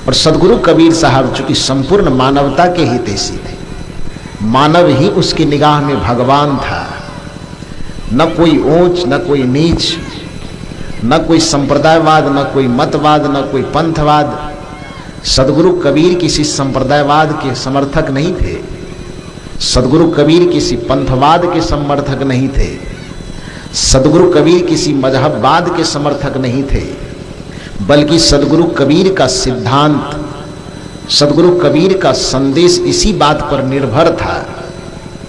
और सदगुरु कबीर साहब चूंकि संपूर्ण मानवता के हितैषी थे, मानव ही उसकी निगाह में भगवान था, न कोई ऊंच न कोई नीच, न कोई संप्रदायवाद न कोई मतवाद न कोई पंथवाद। सदगुरु कबीर किसी संप्रदायवाद के समर्थक नहीं थे, सदगुरु कबीर किसी पंथवाद के समर्थक नहीं थे, सदगुरु कबीर किसी मजहबवाद के समर्थक नहीं थे, बल्कि सदगुरु कबीर का सिद्धांत, सदगुरु कबीर का संदेश इसी बात पर निर्भर था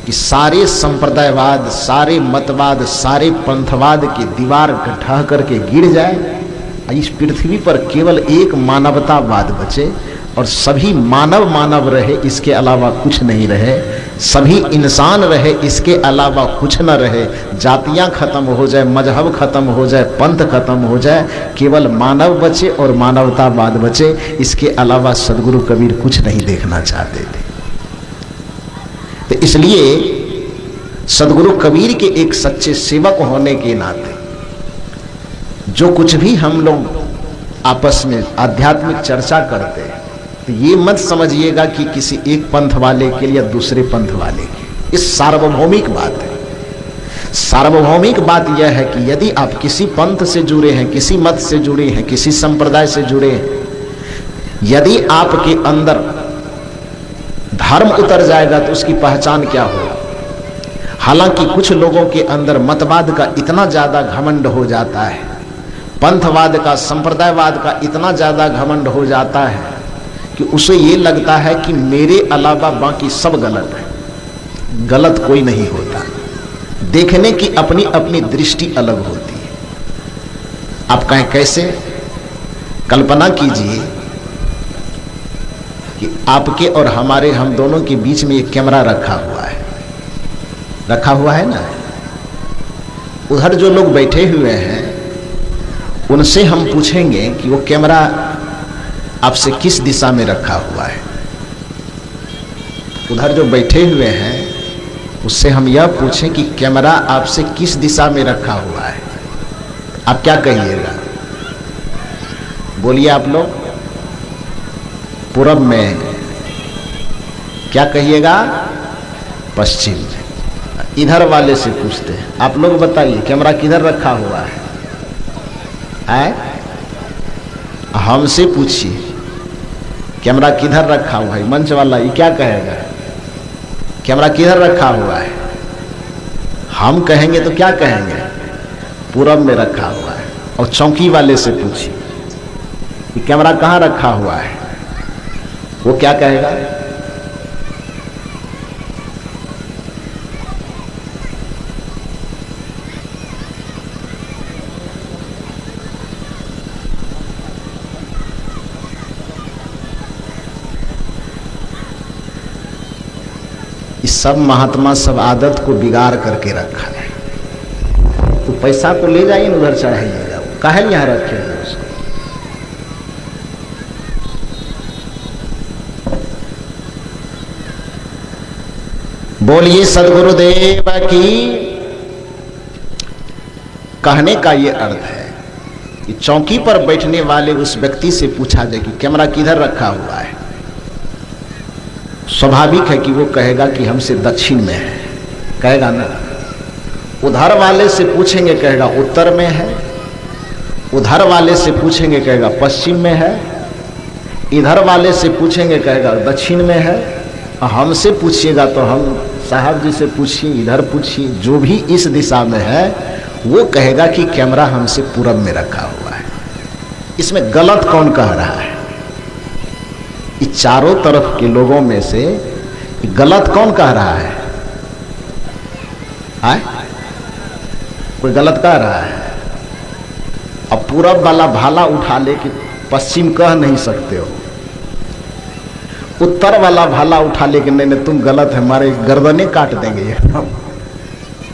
कि सारे संप्रदायवाद, सारे मतवाद, सारे पंथवाद की दीवार ढह करके गिर जाए, इस पृथ्वी पर केवल एक मानवतावाद बचे और सभी मानव मानव रहे, इसके अलावा कुछ नहीं रहे, सभी इंसान रहे, इसके अलावा कुछ न रहे, जातियां खत्म हो जाए, मजहब खत्म हो जाए, पंथ खत्म हो जाए, केवल मानव बचे और मानवतावाद बचे, इसके अलावा सदगुरु कबीर कुछ नहीं देखना चाहते थे। तो इसलिए सदगुरु कबीर के एक सच्चे सेवक होने के नाते जो कुछ भी हम लोग आपस में आध्यात्मिक चर्चा करते हैं, तो ये मत समझिएगा कि किसी एक पंथ वाले के लिए या दूसरे पंथ वाले के, इस सार्वभौमिक बात है। सार्वभौमिक बात यह है कि यदि आप किसी पंथ से जुड़े हैं, किसी मत से जुड़े हैं, किसी संप्रदाय से जुड़े हैं, यदि आपके अंदर धर्म उतर जाएगा तो उसकी पहचान क्या होगा। हालांकि कुछ लोगों के अंदर मतवाद का इतना ज्यादा घमंड हो जाता है, पंथवाद का, संप्रदायवाद का इतना ज्यादा घमंड हो जाता है कि उसे ये लगता है कि मेरे अलावा बाकी सब गलत है। गलत कोई नहीं होता, देखने की अपनी अपनी दृष्टि अलग होती है। आप कहें कैसे? कल्पना कीजिए कि आपके और हमारे, हम दोनों के बीच में एक कैमरा रखा हुआ है ना। उधर जो लोग बैठे हुए हैं उनसे हम पूछेंगे कि वो कैमरा आपसे किस दिशा में रखा हुआ है। उधर जो बैठे हुए हैं उससे हम यह पूछें कि कैमरा आपसे किस दिशा में रखा हुआ है, आप क्या कहिएगा? बोलिए आप लोग। पूरब में। क्या कहिएगा? पश्चिम में। इधर वाले से पूछते हैं, आप लोग बताइए कैमरा किधर रखा हुआ है? हमसे पूछिए कैमरा किधर रखा हुआ है। मंच वाला ये क्या कहेगा? कैमरा किधर रखा हुआ है? हम कहेंगे तो क्या कहेंगे? पूरब में रखा हुआ है। और चौकी वाले से पूछिए कि कैमरा कहाँ रखा हुआ है, वो क्या कहेगा? सब महात्मा सब आदत को बिगाड़ करके रखा है। तो पैसा को ले जाइए, उधर चढ़ाइएगा, काहे यहाँ रखे हैं उसको? बोलिए सदगुरुदेव की। कहने का ये अर्थ है कि चौकी पर बैठने वाले उस व्यक्ति से पूछा जाए कि कैमरा किधर रखा हुआ है, स्वाभाविक है कि वो कहेगा कि हमसे दक्षिण में है, कहेगा ना। उधर वाले से पूछेंगे, कहेगा उत्तर में है। उधर वाले से पूछेंगे, कहेगा पश्चिम में है। इधर वाले से पूछेंगे, कहेगा दक्षिण में है। हमसे पूछिएगा तो हम साहब जी से पूछिए, इधर पूछिए, जो भी इस दिशा में है वो कहेगा कि कैमरा हमसे पूरब में रखा हुआ है। इसमें गलत कौन कह रहा है? इस चारों तरफ के लोगों में से गलत कौन कह रहा है? कोई गलत कह रहा है? अब पूरब वाला भाला उठा ले कि पश्चिम कह नहीं सकते हो, उत्तर वाला भाला उठा ले कि नहीं तुम गलत है, हमारे गर्दनें काट देंगे।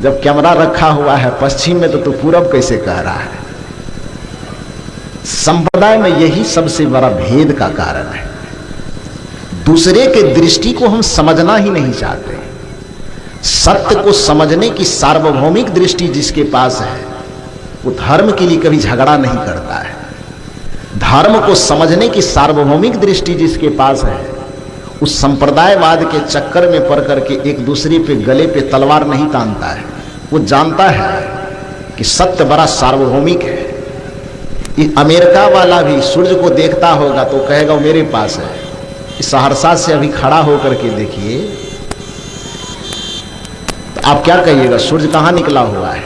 जब कैमरा रखा हुआ है पश्चिम में तो पूरब कैसे कह रहा है? संप्रदाय में यही सबसे बड़ा भेद का कारण है। दूसरे के दृष्टि को हम समझना ही नहीं चाहते। सत्य को समझने की सार्वभौमिक दृष्टि जिसके पास है वो धर्म के लिए कभी झगड़ा नहीं करता है, धर्म को समझने की सार्वभौमिक दृष्टि जिसके पास है, उस संप्रदायवाद के चक्कर में पड़ करके एक दूसरे पे गले पे तलवार नहीं तानता है। वो जानता है कि सत्य बड़ा सार्वभौमिक है। अमेरिका वाला भी सूर्य को देखता होगा तो कहेगा वो मेरे पास है। इस सहरसा से अभी खड़ा होकर के देखिए तो आप क्या कहिएगा, सूर्य कहाँ निकला हुआ है?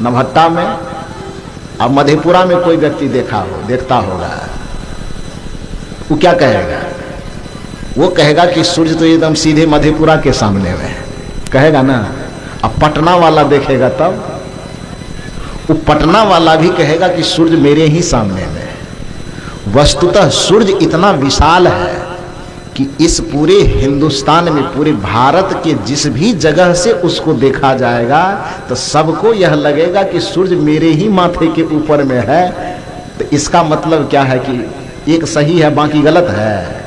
नवहट्टा में। अब मधेपुरा में कोई व्यक्ति देखता होगा, वो क्या कहेगा? वो कहेगा कि सूर्य तो एकदम सीधे मधेपुरा के सामने में है, कहेगा ना। अब पटना वाला देखेगा तब वो पटना वाला भी कहेगा कि सूर्य मेरे ही सामने में है। वस्तुतः सूर्य इतना विशाल है कि इस पूरे हिंदुस्तान में, पूरे भारत के जिस भी जगह से उसको देखा जाएगा तो सबको यह लगेगा कि सूर्य मेरे ही माथे के ऊपर में है। तो इसका मतलब क्या है कि एक सही है बाकी गलत है?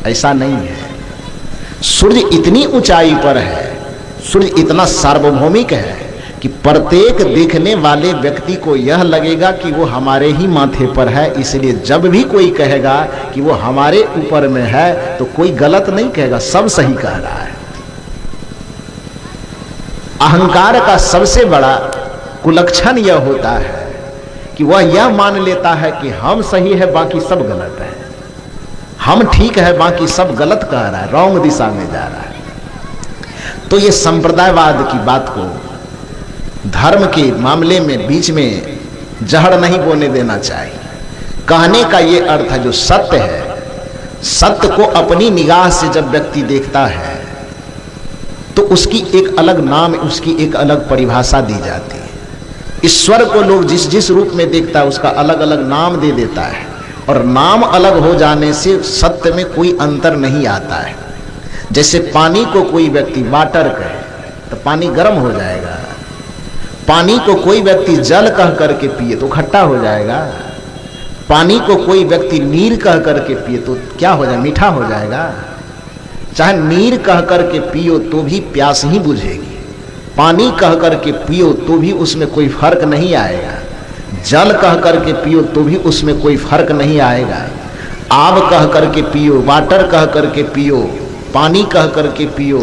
ऐसा नहीं है। सूर्य इतनी ऊंचाई पर है, सूर्य इतना सार्वभौमिक है कि प्रत्येक देखने वाले व्यक्ति को यह लगेगा कि वो हमारे ही माथे पर है। इसलिए जब भी कोई कहेगा कि वो हमारे ऊपर में है तो कोई गलत नहीं कहेगा, सब सही कह रहा है। अहंकार का सबसे बड़ा कुलक्षण यह होता है कि वह यह मान लेता है कि हम सही है बाकी सब गलत है, हम ठीक है बाकी सब गलत कह रहा है, रॉन्ग दिशा में जा रहा है। तो ये संप्रदायवाद की बात को धर्म के मामले में बीच में जहर नहीं बोने देना चाहिए। कहने का ये अर्थ है जो सत्य है, सत्य को अपनी निगाह से जब व्यक्ति देखता है तो उसकी एक अलग नाम, उसकी एक अलग परिभाषा दी जाती है। ईश्वर को लोग जिस जिस रूप में देखता है उसका अलग अलग नाम दे देता है, और नाम अलग हो जाने से सत्य में कोई अंतर नहीं आता है। जैसे पानी को कोई व्यक्ति वाटर कहे तो पानी गर्म हो जाएगा, पानी को कोई व्यक्ति जल कह करके पिए तो खट्टा हो जाएगा, पानी को कोई व्यक्ति नीर कह करके पिए तो क्या हो जाएगा, मीठा हो जाएगा। चाहे नीर कह करके पियो तो भी प्यास ही बुझेगी, पानी कह करके पियो तो भी उसमें कोई फर्क नहीं आएगा, जल कह करके पियो तो भी उसमें कोई फर्क नहीं आएगा, आब कह करके पियो, वाटर कह करके पियो, पानी कह करके पियो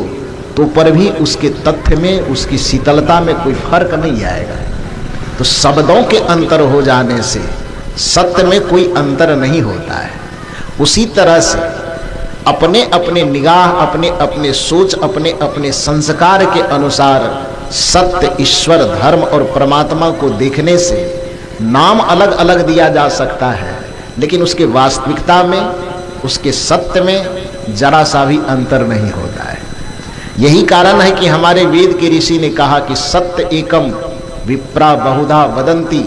तो पर भी उसके तथ्य में, उसकी शीतलता में कोई फर्क नहीं आएगा। तो शब्दों के अंतर हो जाने से सत्य में कोई अंतर नहीं होता है। उसी तरह से अपने अपने निगाह, अपने अपने सोच, अपने अपने संस्कार के अनुसार सत्य, ईश्वर, धर्म और परमात्मा को देखने से नाम अलग अलग दिया जा सकता है, लेकिन उसके वास्तविकता में, उसके सत्य में जरा सा भी अंतर नहीं होता है। यही कारण है कि हमारे वेद के ऋषि ने कहा कि सत्य एकम विप्रा बहुधा वदंती,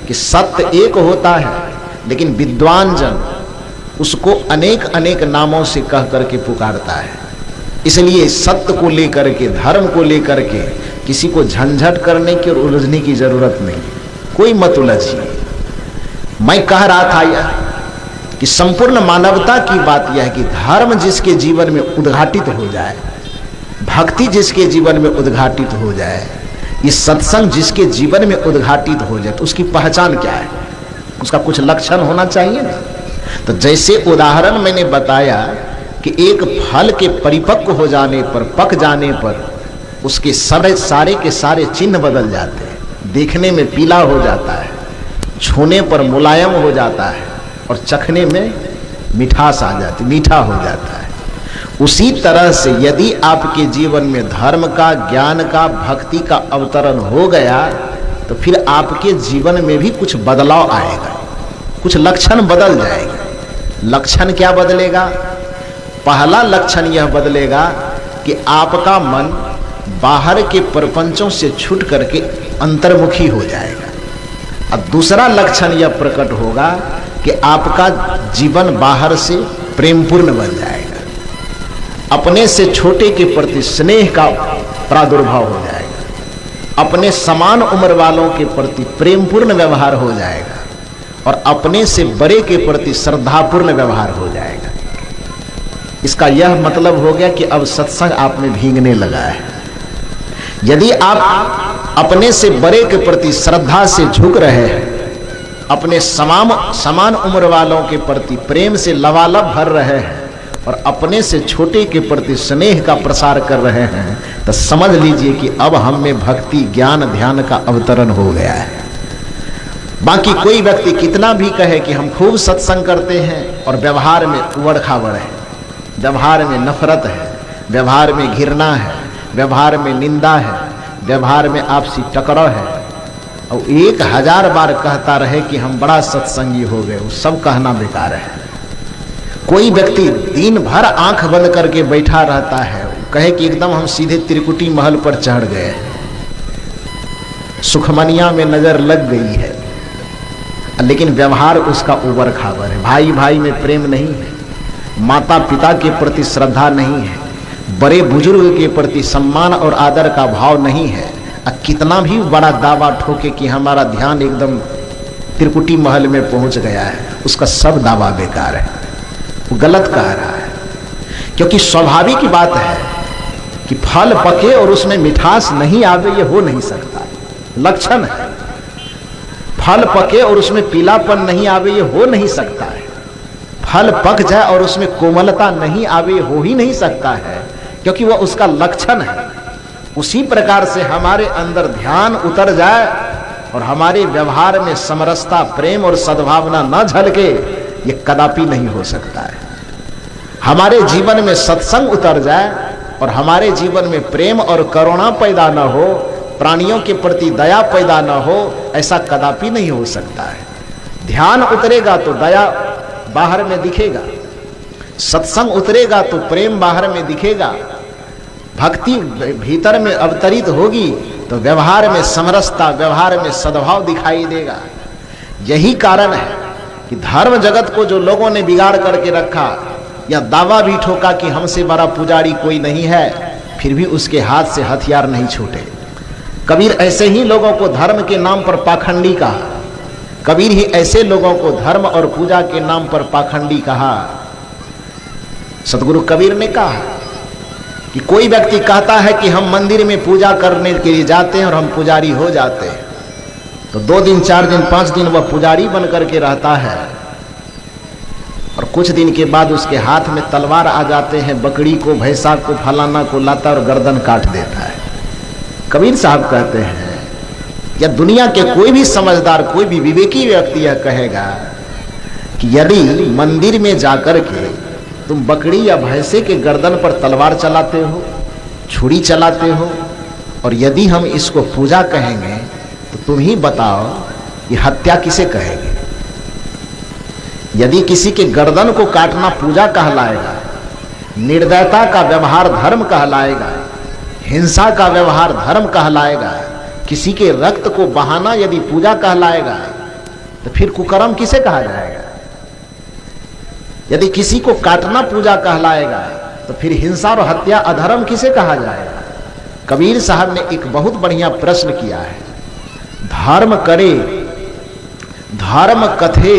कि सत्य एक होता है लेकिन विद्वान जन उसको अनेक अनेक नामों से कह करके पुकारता है। इसलिए सत्य को लेकर के, धर्म को लेकर के किसी को झंझट करने की और उलझने की जरूरत नहीं, कोई मत उलझिए। मैं कह रहा था यह कि संपूर्ण मानवता की बात यह है कि धर्म जिसके जीवन में उद्घाटित हो जाए, भक्ति जिसके जीवन में उद्घाटित हो जाए, ये सत्संग जिसके जीवन में उद्घाटित हो जाए तो उसकी पहचान क्या है? उसका कुछ लक्षण होना चाहिए ना। तो जैसे उदाहरण मैंने बताया कि एक फल के परिपक्व हो जाने पर, पक जाने पर उसके सारे के सारे चिन्ह बदल जाते हैं। देखने में पीला हो जाता है, छूने पर मुलायम हो जाता है और चखने में मिठास आ जाती, मीठा हो जाता है। उसी तरह से यदि आपके जीवन में धर्म का, ज्ञान का, भक्ति का अवतरण हो गया तो फिर आपके जीवन में भी कुछ बदलाव आएगा, कुछ लक्षण बदल जाएगा। लक्षण क्या बदलेगा? पहला लक्षण यह बदलेगा कि आपका मन बाहर के प्रपंचों से छूट करके अंतर्मुखी हो जाएगा। और दूसरा लक्षण यह प्रकट होगा कि आपका जीवन बाहर से प्रेमपूर्ण बन जाएगा, अपने से छोटे के प्रति स्नेह का प्रादुर्भाव हो जाएगा, अपने समान उम्र वालों के प्रति प्रेमपूर्ण व्यवहार हो जाएगा और अपने से बड़े के प्रति श्रद्धापूर्ण व्यवहार हो जाएगा। इसका यह मतलब हो गया कि अब सत्संग आप में भींगने लगा है। यदि आप अपने से बड़े के प्रति श्रद्धा से झुक रहे हैं अपने समान उम्र वालों के प्रति प्रेम से लबालब भर रहे हैं और अपने से छोटे के प्रति स्नेह का प्रसार कर रहे हैं, तो समझ लीजिए कि अब हम में भक्ति ज्ञान ध्यान का अवतरण हो गया है। बाकी कोई व्यक्ति कितना भी कहे कि हम खूब सत्संग करते हैं और व्यवहार में उबड़ खाबड़ है, व्यवहार में नफरत है, व्यवहार में घृणा है, व्यवहार में निंदा है, व्यवहार में आपसी टकराव है, और 1000 बार कहता रहे कि हम बड़ा सत्संगी हो गए, वो सब कहना बेकार है। कोई व्यक्ति दिन भर आंख बंद करके बैठा रहता है, कहे कि एकदम हम सीधे त्रिकुटी महल पर चढ़ गए, सुखमनिया में नजर लग गई है, लेकिन व्यवहार उसका उबड़ खाबड़ है। भाई भाई में प्रेम नहीं है, माता पिता के प्रति श्रद्धा नहीं है, बड़े बुजुर्ग के प्रति सम्मान और आदर का भाव नहीं है। कितना भी बड़ा दावा ठोके कि हमारा ध्यान एकदम त्रिकुटी महल में पहुंच गया है, उसका सब दावा बेकार है, वो गलत कह रहा है। क्योंकि स्वाभाविक बात है कि फल पके और उसमें मिठास नहीं आवे, ये हो नहीं सकता, लक्षण है। फल पके और उसमें पीलापन नहीं आवे, ये हो नहीं सकता है। फल पक जाए और उसमें कोमलता नहीं आवे, ये हो ही नहीं सकता है, क्योंकि वह उसका लक्षण है। उसी प्रकार से हमारे अंदर ध्यान उतर जाए और हमारे व्यवहार में समरसता प्रेम और सद्भावना न झलके, ये कदापि नहीं हो सकता है। हमारे जीवन में सत्संग उतर जाए और हमारे जीवन में प्रेम और करुणा पैदा न हो, प्राणियों के प्रति दया पैदा न हो, ऐसा कदापि नहीं हो सकता है। ध्यान उतरेगा तो दया बाहर में दिखेगा, सत्संग उतरेगा तो प्रेम बाहर में दिखेगा, भक्ति भीतर में अवतरित होगी तो व्यवहार में समरसता व्यवहार में सद्भाव दिखाई देगा। यही कारण है कि धर्म जगत को जो लोगों ने बिगाड़ करके रखा, या दावा भी ठोका कि हमसे बड़ा पुजारी कोई नहीं है, फिर भी उसके हाथ से हथियार नहीं छूटे। कबीर ऐसे ही लोगों को धर्म के नाम पर पाखंडी कहा, कबीर ही ऐसे लोगों को धर्म और पूजा के नाम पर पाखंडी कहा। सतगुरु कबीर ने कहा कि कोई व्यक्ति कहता है कि हम मंदिर में पूजा करने के लिए जाते हैं और हम पुजारी हो जाते हैं, तो 2 दिन 4 दिन 5 दिन वह पुजारी बन करके रहता है और कुछ दिन के बाद उसके हाथ में तलवार आ जाते हैं, बकरी को भैंसा को फलाना को लाता और गर्दन काट देता है। कबीर साहब कहते हैं या दुनिया के कोई भी समझदार कोई भी विवेकी व्यक्ति यह कहेगा कि यदि मंदिर में जाकर के तुम बकरी या भैंसे के गर्दन पर तलवार चलाते हो, छुरी चलाते हो, और यदि हम इसको पूजा कहेंगे तो तुम ही बताओ ये हत्या किसे कहेंगे। यदि किसी के गर्दन को काटना पूजा कहलाएगा, निर्दयता का व्यवहार धर्म कहलाएगा, हिंसा का व्यवहार धर्म कहलाएगा, किसी के रक्त को बहाना यदि पूजा कहलाएगा, तो फिर कुकर्म किसे कहा जाएगा। यदि किसी को काटना पूजा कहलाएगा तो फिर हिंसा और हत्या अधर्म किसे कहा जाएगा। कबीर साहब ने एक बहुत बढ़िया प्रश्न किया है, धर्म करे धर्म कथे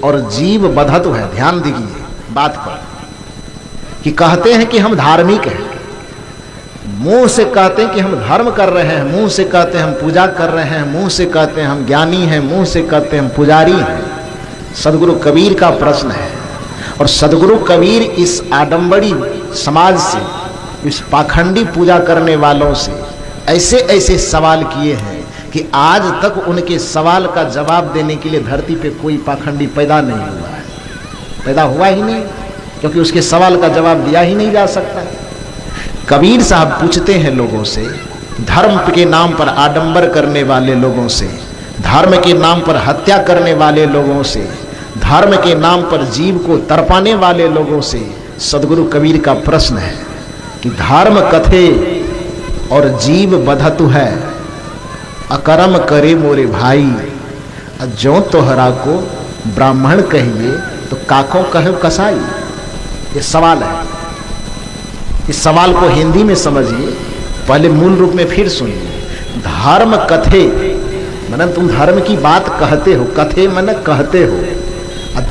और जीव बधत है। ध्यान दीजिए बात पर कि कहते हैं कि हम धार्मिक हैं, मुंह से कहते हैं कि हम धर्म कर रहे हैं, मुंह से कहते हैं हम पूजा कर रहे हैं, मुंह से कहते हैं हम ज्ञानी हैं, मुंह से कहते हैं हम पुजारी हैं। सदगुरु कबीर का प्रश्न है और सदगुरु कबीर इस आडंबरी समाज से, इस पाखंडी पूजा करने वालों से ऐसे ऐसे सवाल किए हैं कि आज तक उनके सवाल का जवाब देने के लिए धरती पे कोई पाखंडी पैदा नहीं हुआ है, पैदा हुआ ही नहीं, क्योंकि उसके सवाल का जवाब दिया ही नहीं जा सकता। कबीर साहब पूछते हैं लोगों से, धर्म के नाम पर आडंबर करने वाले लोगों से, धर्म के नाम पर हत्या करने वाले लोगों से, धर्म के नाम पर जीव को तड़पाने वाले लोगों से सदगुरु कबीर का प्रश्न है कि धर्म कथे और जीव बधतु है, अकर्म करे मोरे भाई, जो तोहरा को ब्राह्मण कहिए तो काको कहे कसाई। ये सवाल है, इस सवाल को हिंदी में समझिए, पहले मूल रूप में फिर सुनिए। धर्म कथे माने तुम धर्म की बात कहते हो, कथे माने कहते हो,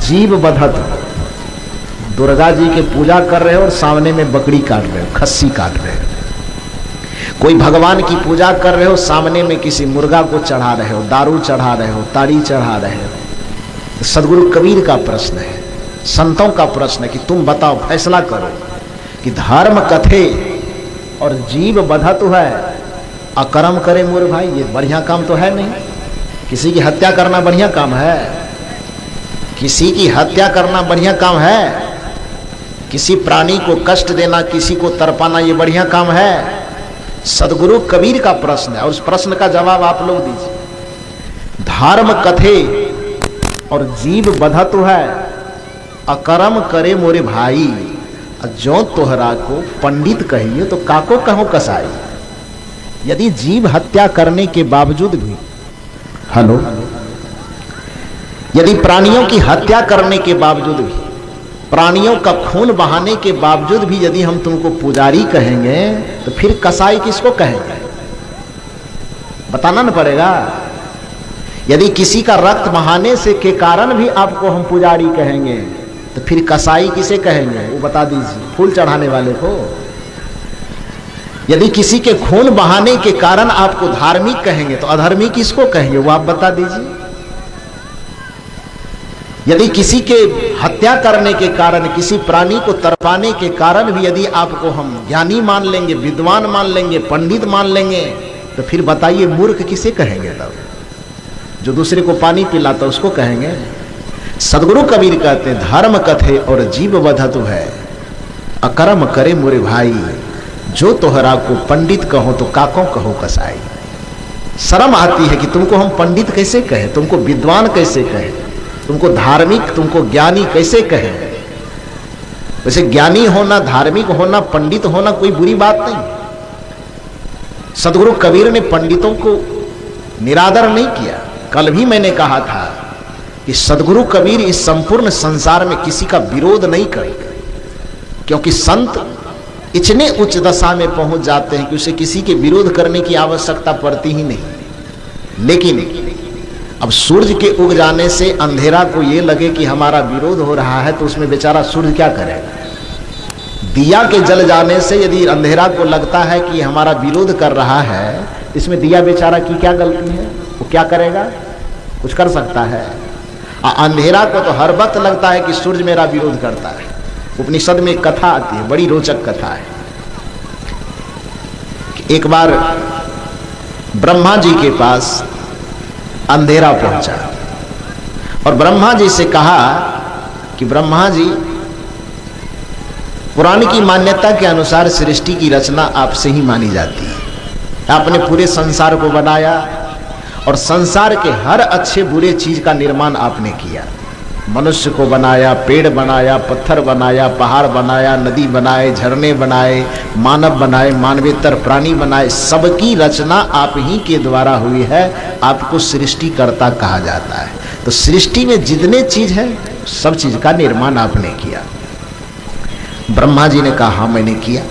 जीव बधत हो, दुर्गा जी के पूजा कर रहे हो और सामने में बकरी काट रहे हो, खस्सी काट रहे हो। कोई भगवान की पूजा कर रहे हो, सामने में किसी मुर्गा को चढ़ा रहे हो, दारू चढ़ा रहे हो, ताड़ी चढ़ा रहे हो। तो सदगुरु कबीर का प्रश्न है, संतों का प्रश्न है कि तुम बताओ, फैसला करो कि धर्म कथे और जीव बधा तो है, अकर्म करे मोर भाई, ये बढ़िया काम तो है नहीं। किसी की हत्या करना बढ़िया काम है? किसी की हत्या करना बढ़िया काम है? किसी प्राणी को कष्ट देना, किसी को तरपाना, ये बढ़िया काम है? सदगुरु कबीर का प्रश्न है और उस प्रश्न का जवाब आप लोग दीजिए। धर्म कथे और जीव बधा तो है, अकर्म करे मोरे भाई, जो तोहरा को पंडित कहिए तो काको कहो कसाई। यदि जीव हत्या करने के बावजूद भी, हेलो, यदि प्राणियों की हत्या करने के बावजूद भी, प्राणियों का खून बहाने के बावजूद भी यदि हम तुमको पुजारी कहेंगे तो फिर कसाई किसको कहेंगे? बताना न पड़ेगा। यदि किसी का रक्त बहाने से के कारण भी आपको हम पुजारी कहेंगे तो फिर कसाई किसे कहेंगे? वो बता दीजिए, फूल चढ़ाने वाले को। यदि किसी के खून बहाने के कारण आपको धार्मिक कहेंगे तो अधर्मी किसको कहेंगे? वो आप बता दीजिए। यदि किसी के हत्या करने के कारण, किसी प्राणी को तरपाने के कारण भी यदि आपको हम ज्ञानी मान लेंगे, विद्वान मान लेंगे, पंडित मान लेंगे, तो फिर बताइए मूर्ख किसे कहेंगे? तब जो दूसरे को पानी पिलाता उसको कहेंगे? सदगुरु कबीर कहते हैं धर्म कथे और जीव बधतु है, अकर्म करे मोरे भाई, जो तोहरा को पंडित कहो तो काकों कहो कसाई। शर्म आती है कि तुमको हम पंडित कैसे कहें, तुमको विद्वान कैसे कहें, तुमको धार्मिक, तुमको ज्ञानी कैसे कहें? वैसे ज्ञानी होना, धार्मिक होना, पंडित होना कोई बुरी बात नहीं। सदगुरु कबीर ने पंडितों को निरादर नहीं किया। कल भी मैंने कहा था कि सदगुरु कबीर इस संपूर्ण संसार में किसी का विरोध नहीं करते, क्योंकि संत इतने उच्च दशा में पहुंच जाते हैं कि उसे किसी के विरोध करने की आवश्यकता पड़ती ही नहीं। लेकिन अब सूर्य के उग जाने से अंधेरा को ये लगे कि हमारा विरोध हो रहा है तो उसमें बेचारा सूर्य क्या करेगा? दिया के जल जाने से यदि अंधेरा को लगता है कि हमारा विरोध कर रहा है, इसमें दिया बेचारा की क्या गलती है? वो क्या करेगा? कुछ कर सकता है? अंधेरा को तो हर वक्त लगता है कि सूर्य मेरा विरोध करता है। उपनिषद में एक कथा आती है, बड़ी रोचक कथा है। एक बार ब्रह्मा जी के पास अंधेरा पहुंचा और ब्रह्मा जी से कहा कि ब्रह्मा जी, पुराण की मान्यता के अनुसार सृष्टि की रचना आपसे ही मानी जाती है। आपने पूरे संसार को बनाया और संसार के हर अच्छे बुरे चीज का निर्माण आपने किया। मनुष्य को बनाया, पेड़ बनाया, पत्थर बनाया, पहाड़ बनाया, नदी बनाए, झरने बनाए, मानव बनाए, मानवेतर प्राणी बनाए, सबकी रचना आप ही के द्वारा हुई है। आपको सृष्टिकर्ता कहा जाता है। तो सृष्टि में जितने चीज है सब चीज का निर्माण आपने किया। ब्रह्मा जी ने कहा हाँ मैंने किया।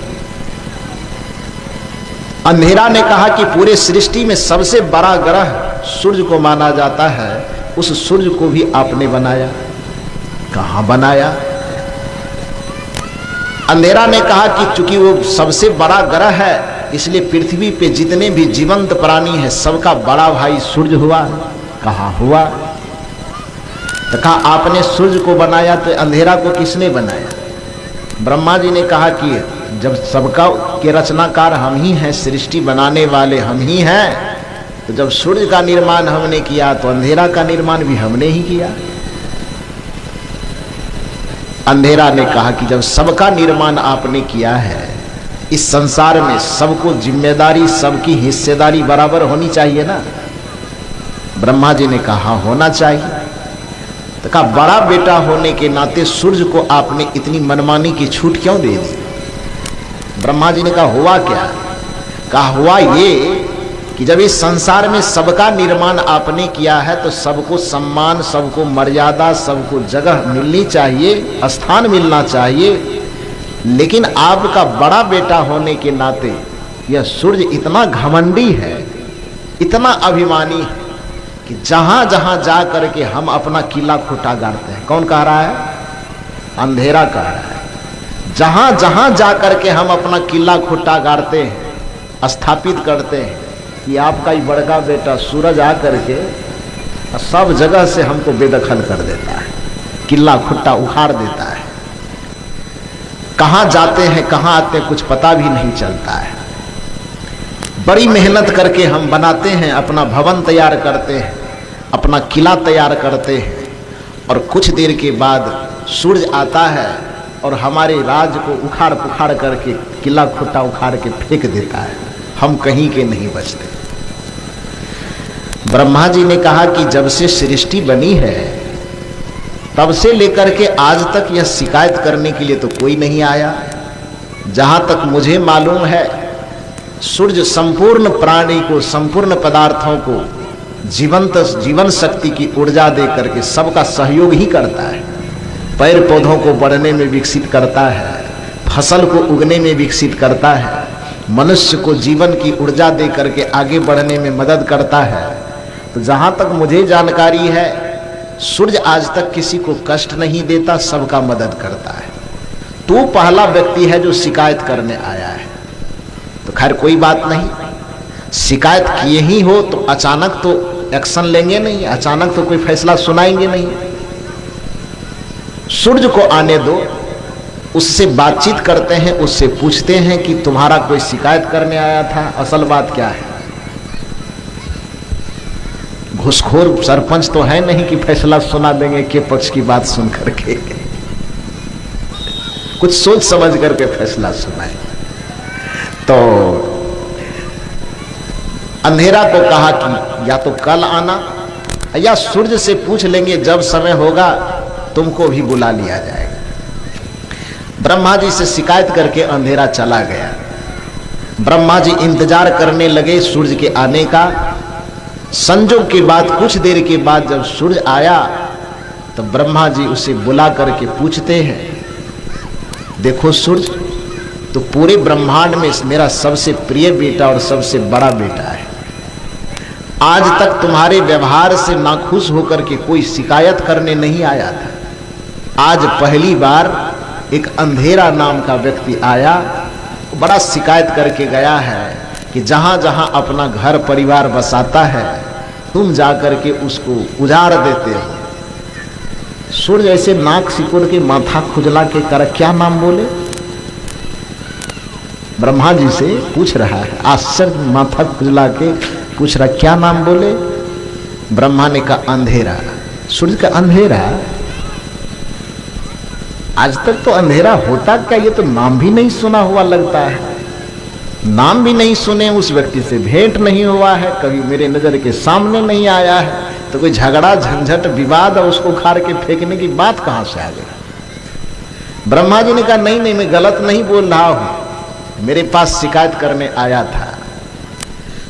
अंधेरा ने कहा कि पूरे सृष्टि में सबसे बड़ा ग्रह सूर्य को माना जाता है, उस सूर्य को भी आपने बनाया। कहाँ बनाया? अंधेरा ने कहा कि चूंकि वो सबसे बड़ा ग्रह है इसलिए पृथ्वी पे जितने भी जीवंत प्राणी हैं सबका बड़ा भाई सूर्य हुआ। कहाँ हुआ? तो कहा आपने सूर्य को बनाया तो अंधेरा को किसने बनाया? ब्रह्मा जी ने कहा कि जब सबका के रचनाकार हम ही हैं, सृष्टि बनाने वाले हम ही हैं, तो जब सूर्य का निर्माण हमने किया तो अंधेरा का निर्माण भी हमने ही किया। अंधेरा ने कहा कि जब सबका निर्माण आपने किया है, इस संसार में सबको जिम्मेदारी, सबकी हिस्सेदारी बराबर होनी चाहिए ना। ब्रह्मा जी ने कहा होना चाहिए। तो कहा बड़ा बेटा होने के नाते सूर्य को आपने इतनी मनमानी की छूट क्यों दे दी? ब्रह्मा जी ने कहा हुआ क्या? कहा हुआ ये कि जब इस संसार में सबका निर्माण आपने किया है तो सबको सम्मान, सबको मर्यादा, सबको जगह मिलनी चाहिए, स्थान मिलना चाहिए। लेकिन आपका बड़ा बेटा होने के नाते यह सूर्य इतना घमंडी है, इतना अभिमानी है कि जहां जहां जा करके हम अपना किला खोटा गाड़ते हैं। कौन कह रहा है? अंधेरा कह रहा है। जहां जहां जा करके हम अपना किला खोटा गाड़ते हैं स्थापित करते हैं कि आपका ही बड़का बेटा सूरज आ करके सब जगह से हमको बेदखल कर देता है, किला खुट्टा उखाड़ देता है, कहां जाते हैं कहां आते हैं कुछ पता भी नहीं चलता है। बड़ी मेहनत करके हम बनाते हैं, अपना भवन तैयार करते हैं, अपना किला तैयार करते हैं, और कुछ देर के बाद सूरज आता है और हमारे राज को उखाड़ पुखाड़ करके किला खुट्टा उखाड़ के फेंक देता है, हम कहीं के नहीं बचते। ब्रह्मा जी ने कहा कि जब से सृष्टि बनी है तब से लेकर के आज तक यह शिकायत करने के लिए तो कोई नहीं आया। जहां तक मुझे मालूम है सूर्य संपूर्ण प्राणी को, संपूर्ण पदार्थों को जीवन शक्ति की ऊर्जा दे करके सबका सहयोग ही करता है। पेड़ पौधों को बढ़ने में विकसित करता है, फसल को उगने में विकसित करता है, मनुष्य को जीवन की ऊर्जा दे करके आगे बढ़ने में मदद करता है। तो जहां तक मुझे जानकारी है सूर्य आज तक किसी को कष्ट नहीं देता, सबका मदद करता है। तू पहला व्यक्ति है जो शिकायत करने आया है। तो खैर कोई बात नहीं, शिकायत किए ही हो तो अचानक तो एक्शन लेंगे नहीं, अचानक तो कोई फैसला सुनाएंगे नहीं। सूर्य को आने दो, उससे बातचीत करते हैं, उससे पूछते हैं कि तुम्हारा कोई शिकायत करने आया था, असल बात क्या है। घुसखोर सरपंच तो है नहीं कि फैसला सुना देंगे के पक्ष की बात सुन करके, कुछ सोच समझ करके फैसला सुनाए। तो अंधेरा को कहा कि या तो कल आना या सूर्य से पूछ लेंगे, जब समय होगा तुमको भी बुला लिया जाएगा। ब्रह्मा जी से शिकायत करके अंधेरा चला गया। ब्रह्मा जी इंतजार करने लगे सूर्य के आने का। संजोग के बाद कुछ देर के बाद जब सूर्य आया तो ब्रह्मा जी उसे बुला करके पूछते हैं, देखो सूर्य, तो पूरे ब्रह्मांड में मेरा सबसे प्रिय बेटा और सबसे बड़ा बेटा है। आज तक तुम्हारे व्यवहार से नाखुश होकर के कोई शिकायत करने नहीं आया था। आज पहली बार एक अंधेरा नाम का व्यक्ति आया, बड़ा शिकायत करके गया है कि जहां जहां अपना घर परिवार बसाता है तुम जाकर के उसको उजाड़ देते हो। सूर्य ऐसे नाक सिकुड़ के माथा खुजला के कर क्या नाम बोले, ब्रह्मा जी से पूछ रहा है, आश्चर्य माथा खुजला के पूछ रहा क्या नाम बोले। ब्रह्मा ने कहा अंधेरा। सूर्य का अंधेरा, आज तक तो अंधेरा होता क्या, ये तो नाम भी नहीं सुना हुआ लगता है। नाम भी नहीं सुने, उस व्यक्ति से भेंट नहीं हुआ है, कभी मेरे नजर के सामने नहीं आया है, तो कोई झगड़ा झंझट विवाद और उसको उखाड़ के फेंकने की बात कहां से आ गई। ब्रह्मा जी ने कहा नहीं नहीं, मैं गलत नहीं बोल रहा हूं, मेरे पास शिकायत करने आया था।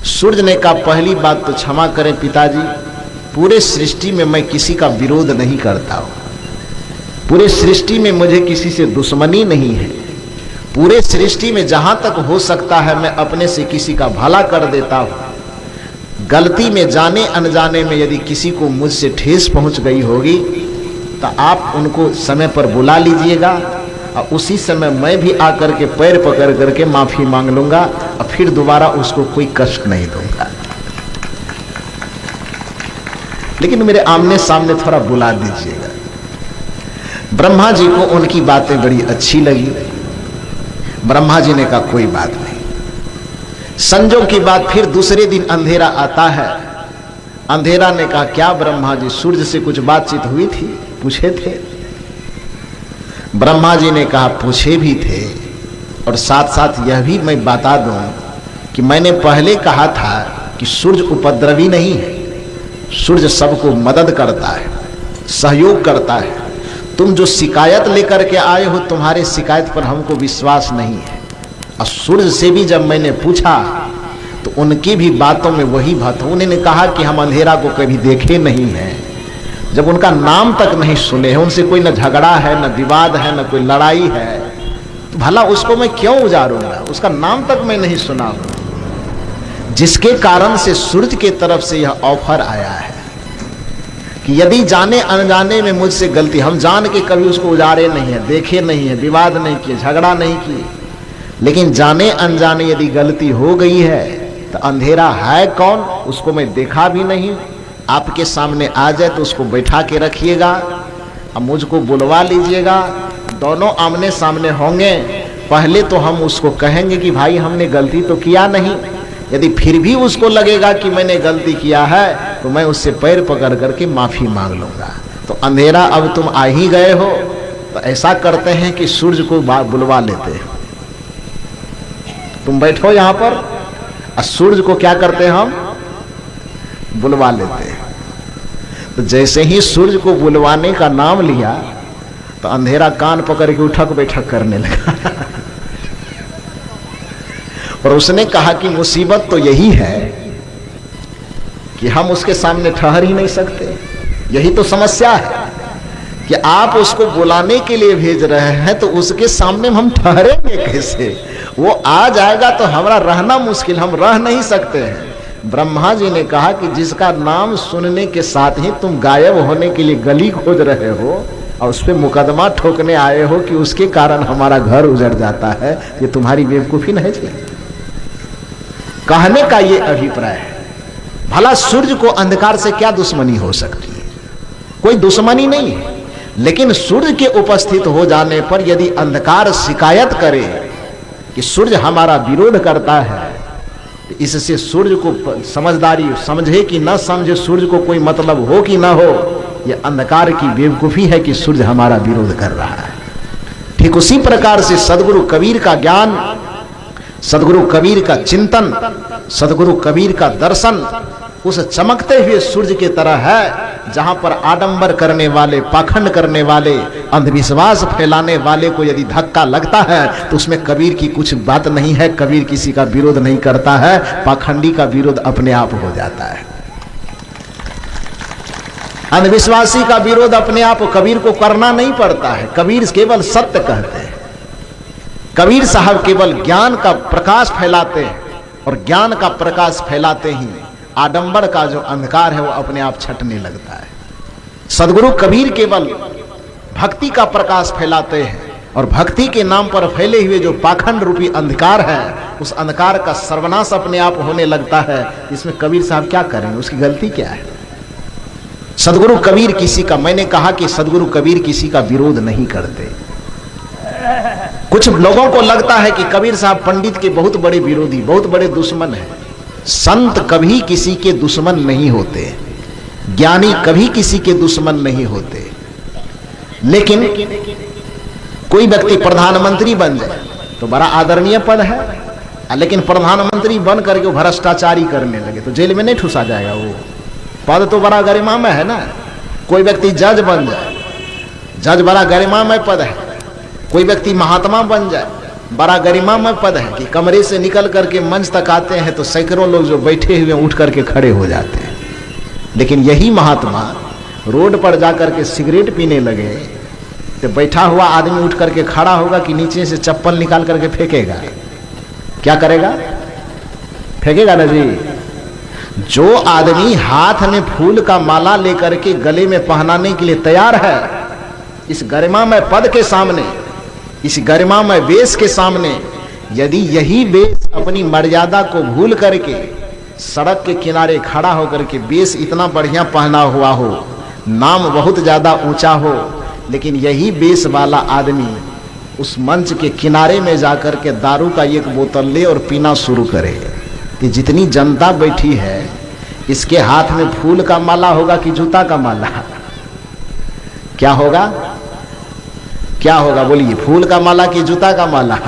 सूर्य ने कहा पहली बात तो क्षमा करें पिताजी, पूरे सृष्टि में मैं किसी का विरोध नहीं करता हूं, पूरे सृष्टि में मुझे किसी से दुश्मनी नहीं है, पूरे सृष्टि में जहां तक हो सकता है मैं अपने से किसी का भला कर देता हूं। गलती में जाने अनजाने में यदि किसी को मुझसे ठेस पहुंच गई होगी तो आप उनको समय पर बुला लीजिएगा और उसी समय मैं भी आकर के पैर पकड़ करके माफी मांग लूंगा और फिर दोबारा उसको कोई कष्ट नहीं दूंगा, लेकिन मेरे आमने सामने थोड़ा बुला दीजिएगा। ब्रह्मा जी को उनकी बातें बड़ी अच्छी लगी। ब्रह्मा जी ने कहा कोई बात नहीं। संजोग की बात फिर दूसरे दिन अंधेरा आता है। अंधेरा ने कहा क्या ब्रह्मा जी, सूर्य से कुछ बातचीत हुई थी, पूछे थे। ब्रह्मा जी ने कहा पूछे भी थे, और साथ साथ यह भी मैं बता दूं कि मैंने पहले कहा था कि सूर्य उपद्रवी नहीं है, सूर्य सबको मदद करता है, सहयोग करता है। तुम जो शिकायत लेकर के आए हो, तुम्हारे शिकायत पर हमको विश्वास नहीं है। और सूर्य से भी जब मैंने पूछा तो उनकी भी बातों में वही बात, उन्होंने कहा कि हम अंधेरा को कभी देखे नहीं हैं, जब उनका नाम तक नहीं सुने हैं, उनसे कोई न झगड़ा है, न विवाद है, न कोई लड़ाई है, तो भला उसको मैं क्यों उजाड़ूंगा, उसका नाम तक मैं नहीं सुना हूं। जिसके कारण से सूर्य के तरफ से यह ऑफर आया है कि यदि जाने अनजाने में मुझसे गलती, हम जान के कभी उसको उजाड़े नहीं है, देखे नहीं है, विवाद नहीं किए, झगड़ा नहीं किए, लेकिन जाने अनजाने यदि गलती हो गई है तो अंधेरा है कौन, उसको मैं देखा भी नहीं, आपके सामने आ जाए तो उसको बैठा के रखिएगा, अब मुझको बुलवा लीजिएगा, दोनों आमने सामने होंगे। पहले तो हम उसको कहेंगे कि भाई हमने गलती तो किया नहीं, यदि फिर भी उसको लगेगा कि मैंने गलती किया है तो मैं उससे पैर पकड़ करके माफी मांग लूंगा। तो अंधेरा अब तुम आ ही गए हो, तो ऐसा करते हैं कि सूरज को बुलवा लेते हैं। तुम बैठो यहां पर और सूरज को क्या करते हैं हम, बुलवा लेते हैं। तो जैसे ही सूरज को बुलवाने का नाम लिया तो अंधेरा कान पकड़ के उठक बैठक करने लगा और उसने कहा कि मुसीबत तो यही है कि हम उसके सामने ठहर ही नहीं सकते। यही तो समस्या है कि आप उसको बुलाने के लिए भेज रहे हैं तो उसके सामने हम ठहरेंगे कैसे? वो आ जाएगा तो हमारा रहना मुश्किल, हम रह नहीं सकते हैं। ब्रह्मा जी ने कहा कि जिसका नाम सुनने के साथ ही तुम गायब होने के लिए गली खोज रहे हो और उस पर मुकदमा ठोकने आए हो कि उसके कारण हमारा घर उजड़ जाता है, ये तुम्हारी बेवकूफी नहीं है? कहने का ये अभिप्राय है। भला सूर्य को अंधकार से क्या दुश्मनी हो सकती है? कोई दुश्मनी नहीं है, लेकिन सूर्य के उपस्थित हो जाने पर यदि अंधकार शिकायत करे कि सूर्य हमारा विरोध करता है, तो इससे सूर्य को समझदारी समझे कि न समझे, सूर्य को कोई मतलब हो कि ना हो, यह अंधकार की बेवकूफी है कि सूर्य हमारा विरोध कर रहा है। ठीक उसी प्रकार से सदगुरु कबीर का ज्ञान, सदगुरु कबीर का चिंतन, सदगुरु कबीर का दर्शन उस चमकते हुए सूर्य की तरह है, जहां पर आडंबर करने वाले, पाखंड करने वाले, अंधविश्वास फैलाने वाले को यदि धक्का लगता है तो उसमें कबीर की कुछ बात नहीं है। कबीर किसी का विरोध नहीं करता है, पाखंडी का विरोध अपने आप हो जाता है। अंधविश्वासी का विरोध अपने आप कबीर को करना नहीं पड़ता है। कबीर केवल सत्य कहते हैं। कबीर साहब केवल ज्ञान का प्रकाश फैलाते हैं और ज्ञान का प्रकाश फैलाते ही आडंबर का जो अंधकार है वो अपने आप छटने लगता है। सदगुरु कबीर केवल भक्ति का प्रकाश फैलाते हैं और भक्ति के नाम पर फैले हुए जो पाखंड रूपी अंधकार है, उस अंधकार का सर्वनाश अपने आप होने लगता है। इसमें कबीर साहब क्या करेंगे? उसकी गलती क्या है? सदगुरु कबीर किसी का, मैंने कहा कि सदगुरु कबीर किसी का विरोध नहीं करते। कुछ लोगों को लगता है कि कबीर साहब पंडित के बहुत बड़े विरोधी, बहुत बड़े दुश्मन हैं। संत कभी किसी के दुश्मन नहीं होते, ज्ञानी कभी किसी के दुश्मन नहीं होते। लेकिन कोई व्यक्ति प्रधानमंत्री बन जाए तो बड़ा आदरणीय पद है, लेकिन प्रधानमंत्री बन करके वो भ्रष्टाचारी करने लगे तो जेल में नहीं ठुसा जाएगा? वो पद तो बड़ा गरिमामय है ना। कोई व्यक्ति जज बन जाए, जज बड़ा गरिमामय पद है। कोई व्यक्ति महात्मा बन जाए, बड़ा गरिमामय पद है कि कमरे से निकल करके मंच तक आते हैं तो सैकड़ों लोग जो बैठे हुए उठ करके खड़े हो जाते हैं। लेकिन यही महात्मा रोड पर जाकर के सिगरेट पीने लगे तो बैठा हुआ आदमी उठ करके खड़ा होगा कि नीचे से चप्पल निकाल करके फेंकेगा? क्या करेगा? फेंकेगा ना जी। जो आदमी हाथ में फूल का माला लेकर के गले में पहनाने के लिए तैयार है, इस गरिमामय पद के सामने, इस गरिमामय वेश के सामने, यदि यही वेश अपनी मर्यादा को भूल करके सड़क के किनारे खड़ा होकर के वेश इतना बढ़िया पहना हुआ हो, नाम बहुत ज्यादा ऊंचा हो, लेकिन यही वेश वाला आदमी उस मंच के किनारे में जाकर के दारू का एक बोतल ले और पीना शुरू करे, कि जितनी जनता बैठी है इसके हाथ में फूल का माला होगा कि जूता का माला? क्या होगा? क्या होगा बोलिए? फूल का माला कि जूता का माला?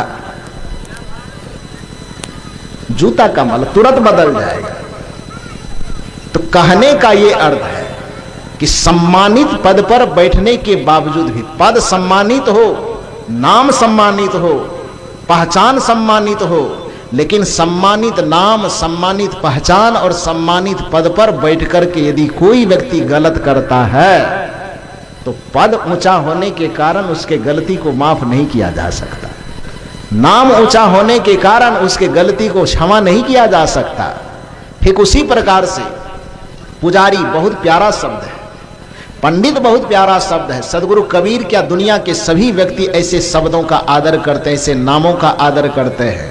जूता का माला तुरंत बदल जाएगा। तो कहने का ये अर्थ है कि सम्मानित पद पर बैठने के बावजूद भी, पद सम्मानित हो, नाम सम्मानित हो, पहचान सम्मानित हो, लेकिन सम्मानित नाम, सम्मानित पहचान और सम्मानित पद पर बैठ करके यदि कोई व्यक्ति गलत करता है तो पद ऊंचा होने के कारण उसके गलती को माफ नहीं किया जा सकता। नाम ऊंचा होने के कारण उसके गलती को क्षमा नहीं किया जा सकता। ठीक उसी प्रकार से पुजारी, बहुत प्यारा शब्द है, पंडित बहुत प्यारा शब्द है। सदगुरु कबीर क्या दुनिया के सभी व्यक्ति ऐसे शब्दों का आदर करते हैं, ऐसे नामों का आदर करते हैं,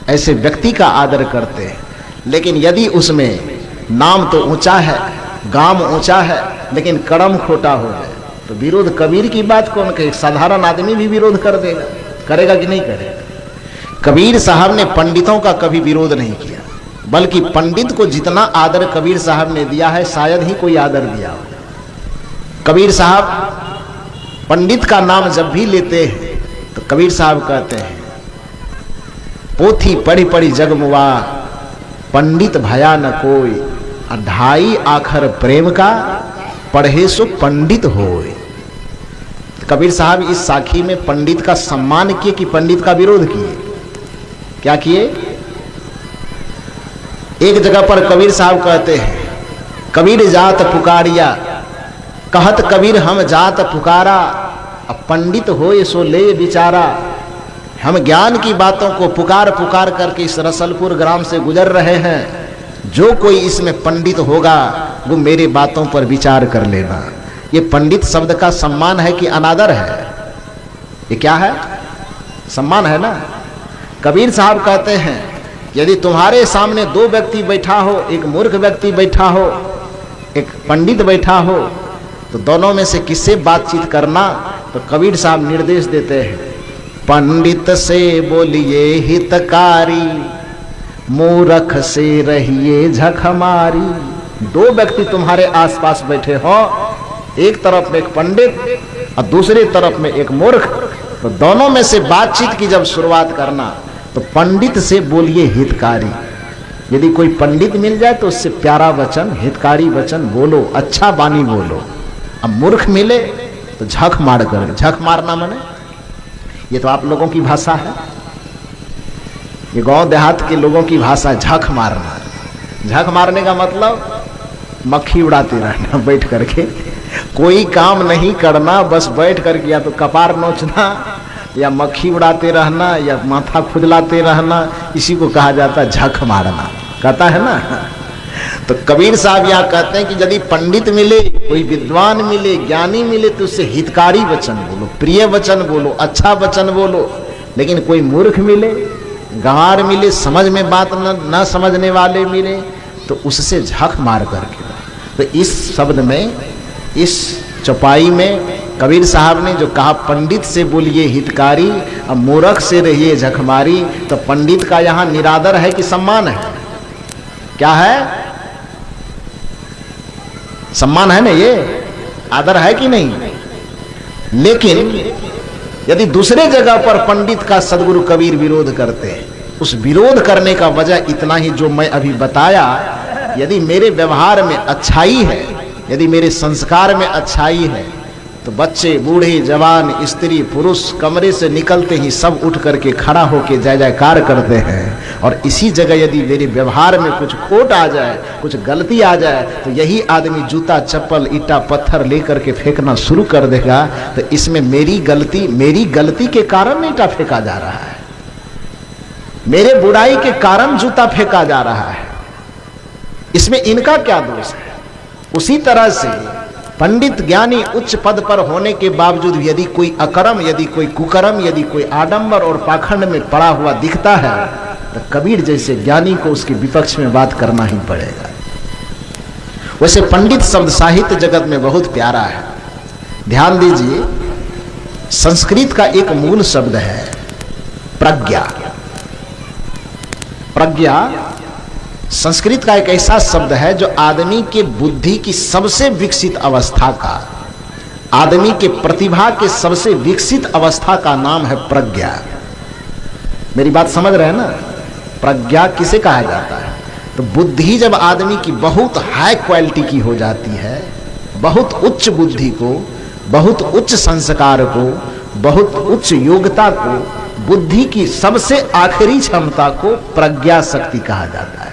ऐसे व्यक्ति का आदर करते हैं। लेकिन यदि उसमें नाम तो ऊंचा है, गाम ऊंचा है, लेकिन कर्म खोटा हो जाए तो विरोध कबीर की बात कौन कहे? साधारण आदमी भी विरोध कर देगा, करेगा कि नहीं करेगा? कबीर साहब ने पंडितों का कभी विरोध नहीं किया, बल्कि पंडित को जितना आदर कबीर साहब ने दिया है शायद ही कोई आदर दिया हो। कबीर साहब पंडित का नाम जब भी लेते हैं तो कबीर साहब कहते हैं, पोथी पढ़ी पढ़ी जगमुआ, पंडित भया न कोई, 2.5 आखर प्रेम का, पढ़े सो पंडित होए। कबीर साहब इस साखी में पंडित का सम्मान किए कि पंडित का विरोध किए? क्या किए? एक जगह पर कबीर साहब कहते हैं, कबीर जात पुकारिया, कहत कबीर हम जात पुकारा, अब पंडित होए सो ले विचारा। हम ज्ञान की बातों को पुकार पुकार करके इस रसलपुर ग्राम से गुजर रहे हैं, जो कोई इसमें पंडित होगा वो मेरे बातों पर विचार कर लेना। ये पंडित शब्द का सम्मान है कि अनादर है? ये क्या है? सम्मान है ना। कबीर साहब कहते हैं, यदि तुम्हारे सामने 2 व्यक्ति बैठा हो, एक मूर्ख व्यक्ति बैठा हो, एक पंडित बैठा हो, तो दोनों में से किससे बातचीत करना? तो कबीर साहब निर्देश देते हैं, पंडित से बोलिए हितकारी, मूर्ख से रहिए झखमारी। 2 व्यक्ति तुम्हारे आसपास बैठे हो, एक तरफ में एक पंडित और दूसरी तरफ में एक मूर्ख, तो दोनों में से बातचीत की जब शुरुआत करना तो पंडित से बोलिए हितकारी। यदि कोई पंडित मिल जाए तो उससे प्यारा वचन, हितकारी वचन बोलो, अच्छा बानी बोलो। अब मूर्ख मिले तो झक मार कर, झक मारना माने ये तो आप लोगों की भाषा है, ये गांव देहात के लोगों की भाषा झक मारना। झक मारने का मतलब मक्खी उड़ाते रहना बैठ करके, कोई काम नहीं करना, बस बैठ करके या तो कपार नोचना या मक्खी उड़ाते रहना या माथा खुजलाते रहना, इसी को कहा जाता है झक मारना, कहता है ना। तो कबीर साहब यहाँ कहते हैं कि यदि पंडित मिले, कोई विद्वान मिले, ज्ञानी मिले तो उससे हितकारी वचन बोलो, प्रिय वचन बोलो, अच्छा वचन बोलो। लेकिन कोई मूर्ख मिले, गंवार मिले, समझ में बात न समझने वाले मिले तो उससे झक मार करके। तो इस शब्द में, इस चौपाई में कबीर साहब ने जो कहा पंडित से बोलिए हितकारी और मूर्ख से रहिए झकमारी, तो पंडित का यहाँ निरादर है कि सम्मान है? क्या है? सम्मान है ना, ये आदर है कि नहीं? लेकिन यदि दूसरे जगह पर पंडित का सदगुरु कबीर विरोध करते हैं, उस विरोध करने का वजह इतना ही जो मैं अभी बताया, यदि मेरे व्यवहार में अच्छाई है, यदि मेरे संस्कार में अच्छाई है, तो बच्चे, बूढ़े, जवान, स्त्री, पुरुष कमरे से निकलते ही सब उठ करके खड़ा होके जय जयकार करते हैं। और इसी जगह यदि मेरे व्यवहार में कुछ खोट आ जाए, कुछ गलती आ जाए, तो यही आदमी जूता, चप्पल, ईटा, पत्थर लेकर के फेंकना शुरू कर देगा। तो इसमें मेरी गलती के कारण ईटा फेंका जा रहा है, मेरे बुराई के कारण जूता फेंका जा रहा है, इसमें इनका क्या दोष है? उसी तरह से पंडित ज्ञानी उच्च पद पर होने के बावजूद यदि कोई अकर्म, यदि कोई कुकर्म, यदि कोई आडंबर और पाखंड में पड़ा हुआ दिखता है, तो कबीर जैसे ज्ञानी को उसके विपक्ष में बात करना ही पड़ेगा। वैसे पंडित शब्द साहित्य जगत में बहुत प्यारा है। ध्यान दीजिए, संस्कृत का एक मूल शब्द है प्रज्ञा। प्रज्ञा संस्कृत का एक ऐसा शब्द है जो आदमी के बुद्धि की सबसे विकसित अवस्था का, आदमी के प्रतिभा के सबसे विकसित अवस्था का नाम है प्रज्ञा। मेरी बात समझ रहे हैं ना? प्रज्ञा किसे कहा जाता है? तो बुद्धि जब आदमी की बहुत हाई क्वालिटी की हो जाती है, बहुत उच्च बुद्धि को, बहुत उच्च संस्कार को, बहुत उच्च योग्यता को, बुद्धि की सबसे आखिरी क्षमता को प्रज्ञा शक्ति कहा जाता है।